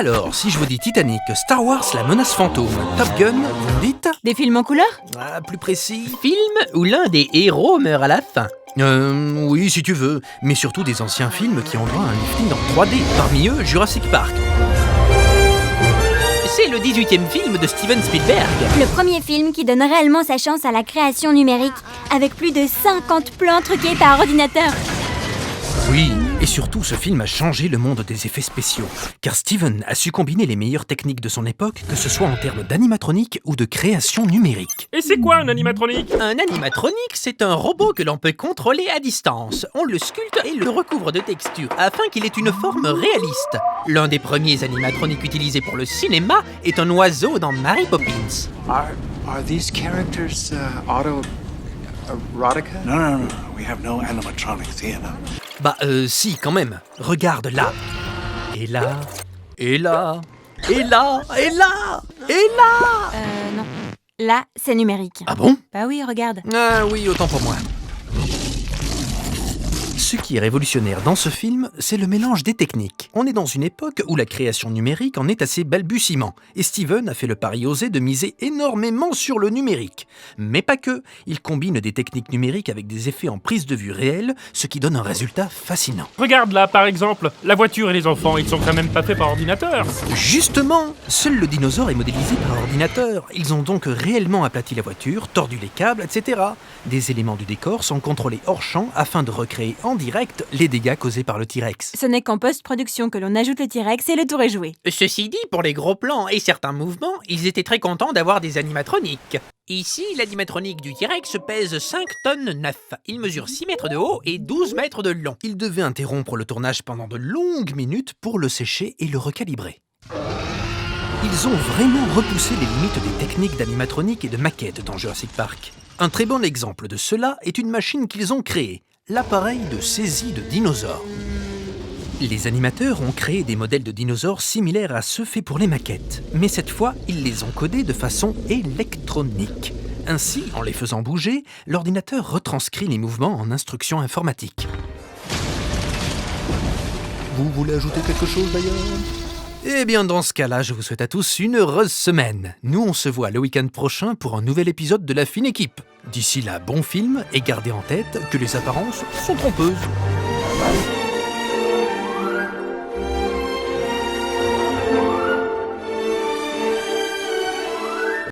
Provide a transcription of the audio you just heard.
Alors, si je vous dis Titanic, Star Wars, la menace fantôme, Top Gun, vous me dites? Des films en couleur? Plus précis. Film où l'un des héros meurt à la fin. Oui, si tu veux, mais surtout des anciens films qui ont droit à un lifting en 3D, parmi eux Jurassic Park. C'est le 18e film de Steven Spielberg. Le premier film qui donne réellement sa chance à la création numérique, avec plus de 50 plans truqués par ordinateur. Oui, et surtout ce film a changé le monde des effets spéciaux, car Steven a su combiner les meilleures techniques de son époque, que ce soit en termes d'animatronique ou de création numérique. Et c'est quoi un animatronique? Un animatronique, c'est un robot que l'on peut contrôler à distance. On le sculpte et le recouvre de textures afin qu'il ait une forme réaliste. L'un des premiers animatroniques utilisés pour le cinéma est un oiseau dans Mary Poppins. Are these characters erotica? No. We have no animatronics here. Si, quand même. Regarde là. Et là. Et là. Et là. Et là. Et là. Non. Là, c'est numérique. Ah bon? Bah oui, regarde. Ah oui, autant pour moi. Ce qui est révolutionnaire dans ce film, c'est le mélange des techniques. On est dans une époque où la création numérique en est à ses balbutiements, et Steven a fait le pari osé de miser énormément sur le numérique. Mais pas que, il combine des techniques numériques avec des effets en prise de vue réelle, ce qui donne un résultat fascinant. Regarde là, par exemple, la voiture et les enfants, ils sont quand même pas faits par ordinateur. Justement, seul le dinosaure est modélisé par ordinateur. Ils ont donc réellement aplati la voiture, tordu les câbles, etc. Des éléments du décor sont contrôlés hors champ afin de recréer en direct les dégâts causés par le T-Rex. Ce n'est qu'en post-production que l'on ajoute le T-Rex et le tour est joué. Ceci dit, pour les gros plans et certains mouvements, ils étaient très contents d'avoir des animatroniques. Ici, l'animatronique du T-Rex pèse 5 tonnes 9. Il mesure 6 mètres de haut et 12 mètres de long. Il devait interrompre le tournage pendant de longues minutes pour le sécher et le recalibrer. Ils ont vraiment repoussé les limites des techniques d'animatronique et de maquette dans Jurassic Park. Un très bon exemple de cela est une machine qu'ils ont créée, l'appareil de saisie de dinosaures. Les animateurs ont créé des modèles de dinosaures similaires à ceux faits pour les maquettes, mais cette fois, ils les ont codés de façon électronique. Ainsi, en les faisant bouger, l'ordinateur retranscrit les mouvements en instructions informatiques. Vous voulez ajouter quelque chose d'ailleurs ? Eh bien, dans ce cas-là, je vous souhaite à tous une heureuse semaine. Nous, on se voit le week-end prochain pour un nouvel épisode de La Fine Équipe. D'ici là, bon film et gardez en tête que les apparences sont trompeuses.